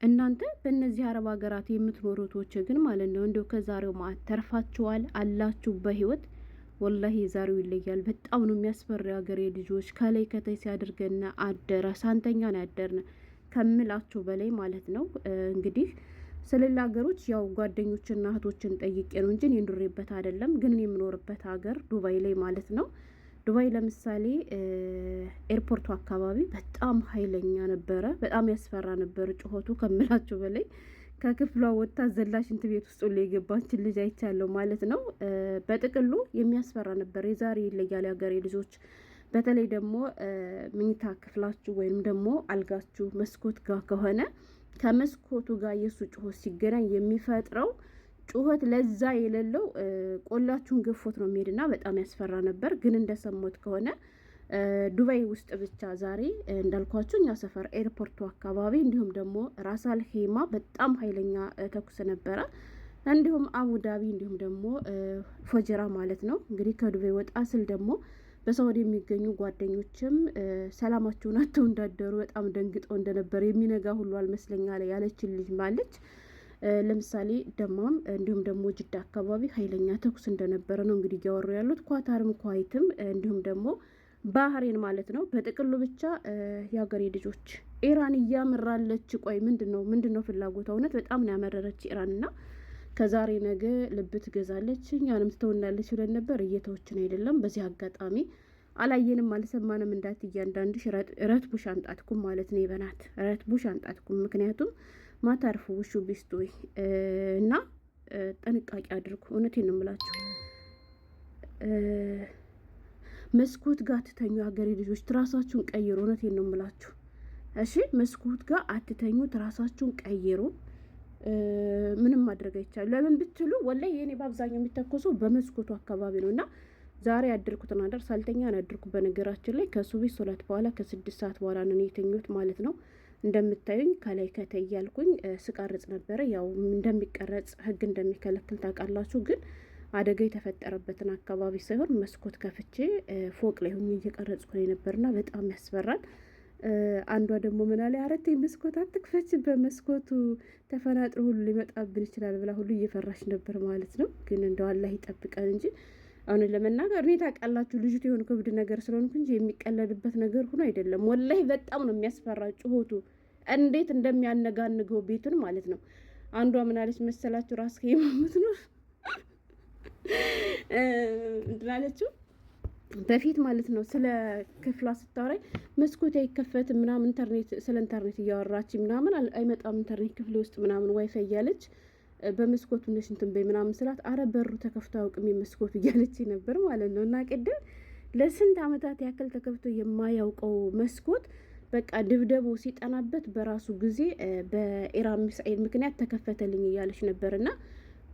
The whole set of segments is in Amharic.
እናንተ በእነዚህ አረብ ሀገራት የምትኖሩቶች ግን ማለት ነው እንደው ከዛሬው ማዕት ተርፋችኋል አላችሁ በህይወት። ወላሂ የዛሬው ይለያል። በጣም ነው የሚያስፈራ ሀገሬ ልጆች። ከላይ ከታይ ሲያደርገና አደረ ሳንተኛ ነው ያደርነ ከምላችሁ በላይ ማለት ነው። እንግዲህ ስለሌላ ሀገሮች ያው ጓደኞችና እህቶችን ጠይቄ ነው እንጂ የንዱሬበት አይደለም። ግን የምኖርበት ሀገር ዱባይ ላይ ማለት ነው። ዱባይ ለምሳሌ ኤርፖርቱ አካባቢ በጣም ኃይለኛ ነበረ። በጣም ያስፈራ ነበር ጩኸቱ ከምላችሁ በላይ። ከክፍሏ ወጥታ ዘላ ሽንት ቤት ውስጥ ላይ የገባችን ልጅ አይቻለሁ ማለት ነው። በጥቅሉ የሚያስፈራ ነበር። የዛሬ ይለያል የሀገሬ ልጆች። በተለይ ደግሞ መኝታ ክፍላችሁ ወይም ደግሞ አልጋችሁ መስኮት ጋር ከሆነ ከመስኮቱ ጋር የእሱ ጩኸት ሲገናኝ የሚፈጥረው ጩኸት ለዛ የሌለው ቆላችሁን ገፎት ነው የሚሄድና በጣም ያስፈራ ነበር። ግን እንደሰሞት ከሆነ ዱባይ ውስጥ ብቻ ዛሬ እንዳልኳችሁ እኛ ሰፈር ኤርፖርቱ አካባቢ እንዲሁም ደግሞ ራስ አል ሄማ በጣም ኃይለኛ ተኩስ ነበረ። እንዲሁም አቡዳቢ እንዲሁም ደግሞ ፎጀራ ማለት ነው። እንግዲህ ከዱባይ ወጣ ስል ደግሞ በሳውዲ የሚገኙ ጓደኞችም ሰላማቸውን አጥተው እንዳደሩ በጣም ደንግጠው እንደነበር የሚነጋ ሁሉ አልመስለኛ ላይ ያለችን ልጅ ማለች። ለምሳሌ ደማም እንዲሁም ደግሞ ጅዳ አካባቢ ኃይለኛ ተኩስ እንደነበረ ነው እንግዲህ እያወሩ ያሉት። ኳታርም ኳይትም እንዲሁም ደግሞ ባህሬን ማለት ነው። በጥቅሉ ብቻ የሀገሬ ልጆች ኢራን እያመራለች። ቆይ ምንድነው ፍላጎቷ? እውነት በጣም ነው ያመረረች ኢራንና ከዛሬ ነገ ልብ ትገዛለች እኛንም ትተውናለች ብለን ነበር። እየተወችን አይደለም። በዚህ አጋጣሚ አላየንም አልሰማንም እንዳት እያንዳንድሽ ረትቡሽ አንጣትኩም ማለት ነው። ይበናት ረትቡሽ አንጣትኩም። ምክንያቱም ማታርፉ ውሹ ቢስቱ እና ጥንቃቄ አድርጉ። እውነቴን ነው የምላችሁ። መስኮት ጋር አትተኙ ሀገሬ ልጆች፣ ትራሳችሁን ቀይሩ። እውነቴን ነው የምላችሁ። እሺ መስኮት ጋር አትተኙ፣ ትራሳችሁን ቀይሩ። ምንም ማድረግ አይቻልም። ለምን ብትሉ ወላሂ የኔ በአብዛኛው የሚተኮሰው በመስኮቱ አካባቢ ነው እና ዛሬ ያደርኩትን አደር ሳልተኛ ነው ያደርኩ። በነገራችን ላይ ከሱቢ ሶላት በኋላ ከ6 ሰዓት በኋላ ነው የተኙት ማለት ነው። እንደምታዩኝ ከላይ ከታይ ያልኩኝ ስቀርጽ ነበረ። ያው እንደሚቀረጽ ህግ እንደሚከለክል ታውቃላችሁ። ግን አደጋ የተፈጠረበትን አካባቢ ሳይሆን መስኮት ከፍቼ ፎቅ ላይ ሆኜ እየቀረጽኩ ነበርና በጣም ያስፈራል። አንዷ ደግሞ ምን አለ፣ አረቴ መስኮት አትክፈች፣ በመስኮቱ ተፈናጥሮ ሁሉ ሊመጣብን ይችላል ብላ ሁሉ እየፈራሽ ነበር ማለት ነው። ግን እንደው አላህ ይጠብቀን እንጂ አሁን ለመናገር እኔ ታውቃላችሁ ልጅቱ የሆነ ከብድ ነገር ስለሆንኩ እንጂ የሚቀለድበት ነገር ሆኖ አይደለም። ወላሂ በጣም ነው የሚያስፈራ ጩኸቱ፣ እንዴት እንደሚያነጋንገው ቤቱን ማለት ነው። አንዷ ምን አለች መሰላችሁ? ራስ ከይማሙት ነው እንድላለችው በፊት ማለት ነው። ስለ ክፍሏ ስታወራኝ መስኮት አይከፈትም ምናምን ኢንተርኔት ስለ ኢንተርኔት እያወራች ምናምን አይመጣም ኢንተርኔት ክፍል ውስጥ ምናምን ዋይፋይ እያለች በመስኮቱ ነሽ እንትን በይ ምናምን ስላት አረ በሩ ተከፍቶ አያውቅም የመስኮቱ እያለች ነበር ማለት ነው። እና ቅድም ለስንት ዓመታት ያክል ተከፍቶ የማያውቀው መስኮት በቃ ድብደቡ ሲጠናበት በራሱ ጊዜ በኢራን ሚሳኤል ምክንያት ተከፈተልኝ እያለች ነበርና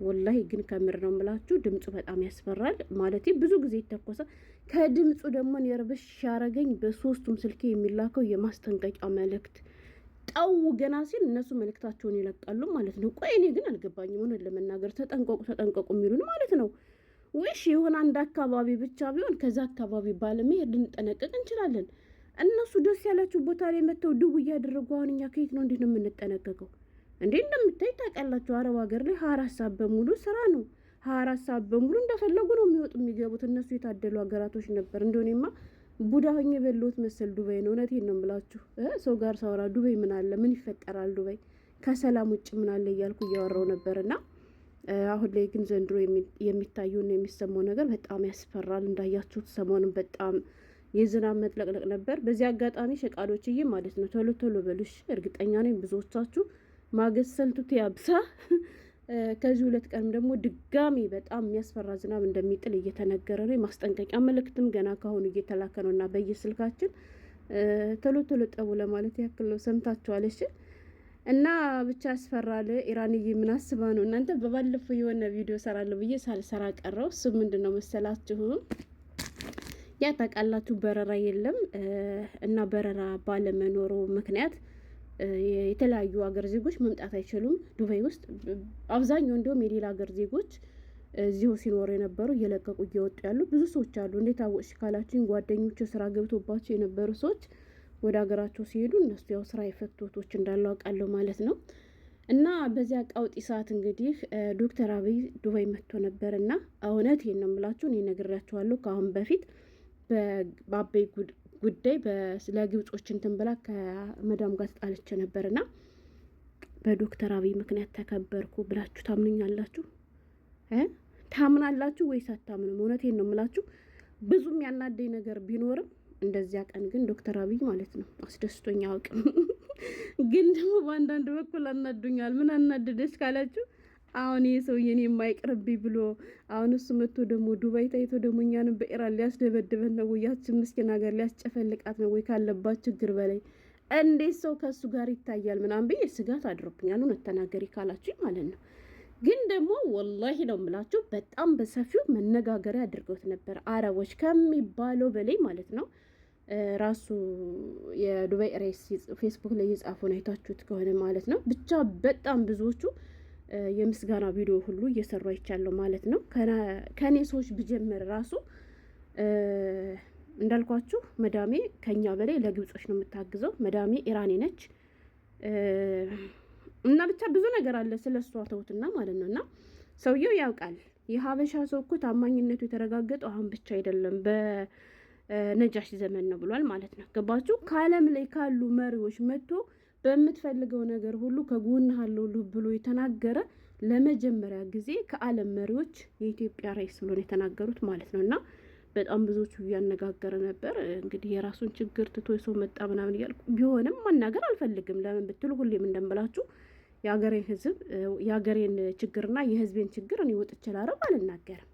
ወላሂ ግን ከምር ነው የምላችሁ ድምፁ በጣም ያስፈራል። ማለት ብዙ ጊዜ ይተኮሳል። ከድምፁ ደግሞ የርብሽ ያረገኝ በሶስቱም ስልኬ የሚላከው የማስጠንቀቂያ መልእክት ጠው ገና ሲል እነሱ መልእክታቸውን ይለቃሉ ማለት ነው። ቆይ እኔ ግን አልገባኝም። ሆነ ለመናገር ተጠንቀቁ የሚሉን ማለት ነው ወይስ የሆነ አንድ አካባቢ ብቻ ቢሆን ከዛ አካባቢ ባለመሄድ ልንጠነቀቅ እንችላለን። እነሱ ደስ ያላችሁ ቦታ ላይ መተው ድው እያደረጉ አሁን እኛ ከየት ነው እንዴት ነው የምንጠነቀቀው? እንዴ እንደምታይ ታውቃላችሁ፣ አረብ ሀገር ላይ 24 ሰዓት በሙሉ ስራ ነው። 24 ሰዓት በሙሉ እንደፈለጉ ነው የሚወጡ የሚገቡት። እነሱ የታደሉ ሀገራቶች ነበር። እንደሆኔማ ቡዳ ሆኜ በሎት መሰል ዱባይ ነው። እውነቴን ነው የምላችሁ። ሰው ጋር ሳወራ ዱባይ ምን አለ ምን ይፈጠራል ዱባይ ከሰላም ውጭ ምን አለ እያልኩ እያወራው ነበርና አሁን ላይ ግን ዘንድሮ የሚታየውና የሚሰማው ነገር በጣም ያስፈራል። እንዳያችሁት ሰሞኑን በጣም የዝናብ መጥለቅለቅ ነበር። በዚህ አጋጣሚ ሸቃሎችዬ ማለት ነው ቶሎ ቶሎ በሉሽ። እርግጠኛ ነኝ ብዙዎቻችሁ ማገሰልቱት ያብሳ። ከዚህ 2 ቀንም ደግሞ ድጋሚ በጣም የሚያስፈራ ዝናብ እንደሚጥል እየተነገረ ነው። የማስጠንቀቂያ መልእክትም ገና ካሁኑ እየተላከ ነው እና በየስልካችን ቶሎ ቶሎ ጠቡ ለማለት ያክል ነው። ሰምታችኋል? እሺ። እና ብቻ ያስፈራል። ኢራንዬ ምን አስባ ነው? እናንተ በባለፈው የሆነ ቪዲዮ ሰራለሁ ብዬ ሳልሰራ ቀረው። እሱ ምንድን ነው መሰላችሁ? ያ ታውቃላችሁ በረራ የለም እና በረራ ባለመኖሩ ምክንያት የተለያዩ ሀገር ዜጎች መምጣት አይችሉም ዱባይ ውስጥ። አብዛኛው እንደውም የሌላ ሀገር ዜጎች እዚሁ ሲኖሩ የነበሩ እየለቀቁ እየወጡ ያሉ ብዙ ሰዎች አሉ። እንዴት አወቅሽ ካላችሁኝ ጓደኞች ስራ ገብቶባቸው የነበሩ ሰዎች ወደ ሀገራቸው ሲሄዱ እነሱ ያው ስራ የፈቶቶች እንዳለው አውቃለሁ ማለት ነው። እና በዚያ ቀውጢ ሰዓት እንግዲህ ዶክተር አብይ ዱባይ መጥቶ ነበር እና እውነት ይሄን ነው የምላችሁ። እኔ ነግሬያቸዋለሁ ከአሁን በፊት በአበይ ጉዳይ ለግብጾች እንትን ብላ ከመዳም ጋር ተጣልቼ ነበርና በዶክተር አብይ ምክንያት ተከበርኩ ብላችሁ ታምኑኛላችሁ? ታምናላችሁ ወይስ አታምኑም? እውነቴን ነው የምላችሁ። ብዙም ያናደኝ ነገር ቢኖርም እንደዚያ ቀን ግን ዶክተር አብይ ማለት ነው አስደስቶኝ አያውቅም። ግን ደግሞ በአንዳንድ በኩል አናዱኛል። ምን አናደደች ካላችሁ አሁን ይህ ሰውዬ እኔ የማይቀርብኝ ብሎ አሁን እሱ መጥቶ ደግሞ ዱባይ ታይቶ ደግሞ እኛንም በኢራን ሊያስደበድበን ነው ወይ? ያችን ምስኪን ሀገር ሊያስጨፈልቃት ነው ወይ? ካለባት ችግር በላይ እንዴት ሰው ከእሱ ጋር ይታያል? ምናምን ብዬ ስጋት አድሮብኛል። እውነት ተናገሪ ካላችሁኝ ማለት ነው። ግን ደግሞ ወላሂ ነው የምላችሁ በጣም በሰፊው መነጋገሪያ አድርገውት ነበር፣ አረቦች ከሚባለው በላይ ማለት ነው። ራሱ የዱባይ ሬስ ፌስቡክ ላይ የጻፈውን አይታችሁት ከሆነ ማለት ነው። ብቻ በጣም ብዙዎቹ የምስጋና ቪዲዮ ሁሉ እየሰሩ አይቻለሁ ማለት ነው። ከኔ ሰዎች ብጀምር ራሱ እንዳልኳችሁ መዳሜ ከኛ በላይ ለግብጾች ነው የምታግዘው። መዳሜ ኢራኔ ነች እና ብቻ ብዙ ነገር አለ ስለ እሷ ተውትና ማለት ነው። እና ሰውየው ያውቃል። የሀበሻ ሰው እኮ ታማኝነቱ የተረጋገጠው አሁን ብቻ አይደለም በነጃሽ ዘመን ነው ብሏል ማለት ነው። ገባችሁ? ከዓለም ላይ ካሉ መሪዎች መጥቶ በምትፈልገው ነገር ሁሉ ከጎንህ አለሁልህ ብሎ የተናገረ ለመጀመሪያ ጊዜ ከዓለም መሪዎች የኢትዮጵያ ራይስ ብሎ የተናገሩት ማለት ነው። እና በጣም ብዙዎቹ እያነጋገረ ነበር። እንግዲህ የራሱን ችግር ትቶ የሰው መጣ ምናምን እያልኩ ቢሆንም መናገር አልፈልግም። ለምን ብትሉ ሁሌም እንደምላችሁ የሀገሬን ህዝብ የሀገሬን ችግርና የህዝቤን ችግር እኔ ወጥቼ ላረብ አልናገርም።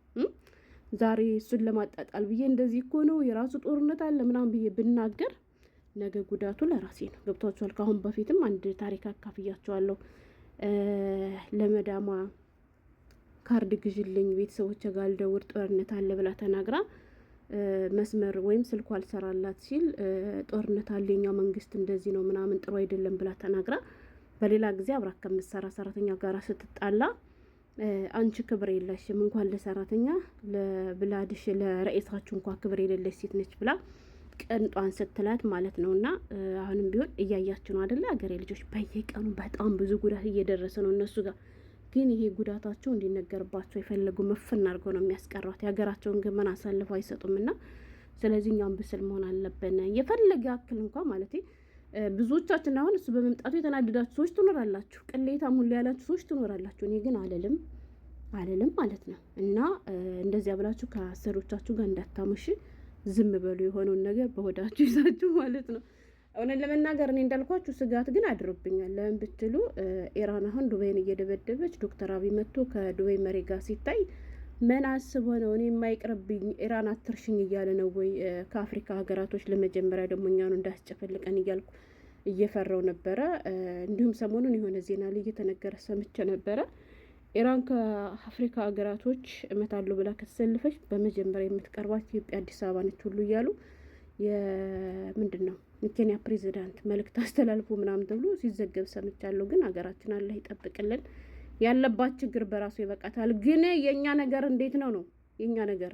ዛሬ እሱን ለማጣጣል ብዬ እንደዚህ እኮ ነው የራሱ ጦርነት አለ ምናምን ብዬ ብናገር ነገ ጉዳቱ ለራሴ ነው። ገብቷችኋል? ከአሁን በፊትም አንድ ታሪክ አካፍያቸዋለሁ። ለመዳሟ ካርድ ግዥልኝ ቤተሰቦች ጋር ልደውል ጦርነት አለ ብላ ተናግራ መስመር ወይም ስልኳ አልሰራላት ሲል ጦርነት አለ የኛ መንግስት እንደዚህ ነው ምናምን ጥሩ አይደለም ብላ ተናግራ በሌላ ጊዜ አብራ ከምትሰራ ሰራተኛ ጋር ስትጣላ አንቺ ክብር የለሽም እንኳን ለሰራተኛ ለብላድሽ ለረئيሳችሁ እንኳን ክብር የሌለሽ ሴት ነች ብላ ቀንጧን ስትላት ማለት ነውና አሁንም ቢሆን እያያችሁ ነው አይደለ? አገሬ ልጆች በየቀኑ በጣም ብዙ ጉዳት እየደረሰ ነው እነሱ ጋር። ግን ይሄ ጉዳታቸው እንዲነገርባቸው የፈለጉ መፍና አድርገው ነው የሚያስቀሯት። የሀገራቸውን ገመና አሳልፈው አይሰጡምና ስለዚህ እኛም ብስል መሆን አለብን። የፈለገ ያክል እንኳን ማለት ብዙዎቻችን አሁን እሱ በመምጣቱ የተናደዳችሁ ሰዎች ትኖራላችሁ፣ ቅሌታ ሙሉ ያላችሁ ሰዎች ትኖራላችሁ። እኔ ግን አለልም ማለት ነው። እና እንደዚያ ብላችሁ ከአሰሮቻችሁ ጋር እንዳታመሽ ዝም በሉ። የሆነውን ነገር በሆዳችሁ ይዛችሁ ማለት ነው። እውነት ለመናገር እኔ እንዳልኳችሁ ስጋት ግን አድሮብኛል። ለምን ብትሉ ኢራን አሁን ዱባይን እየደበደበች ዶክተር አብይ መጥቶ ከዱባይ መሪ ጋር ሲታይ ምን አስቦ ነው? እኔ የማይቅርብኝ ኢራን አትርሽኝ እያለ ነው ወይ? ከአፍሪካ ሀገራቶች ለመጀመሪያ ደግሞ እኛኑ እንዳስጨፈልቀን እያልኩ እየፈራው ነበረ። እንዲሁም ሰሞኑን የሆነ ዜና ላይ እየተነገረ ሰምቼ ነበረ። ኢራን ከአፍሪካ ሀገራቶች እመታለሁ ብላ ከተሰልፈች በመጀመሪያ የምትቀርባት ኢትዮጵያ አዲስ አበባ ነች ሁሉ እያሉ ምንድን ነው የኬንያ ፕሬዚዳንት መልእክት አስተላልፎ ምናምን ተብሎ ሲዘገብ ሰምቻለሁ። ግን ሀገራችን አላህ ይጠብቅልን። ያለባት ችግር በራሱ ይበቃታል። ግን የኛ ነገር እንዴት ነው የኛ ነገር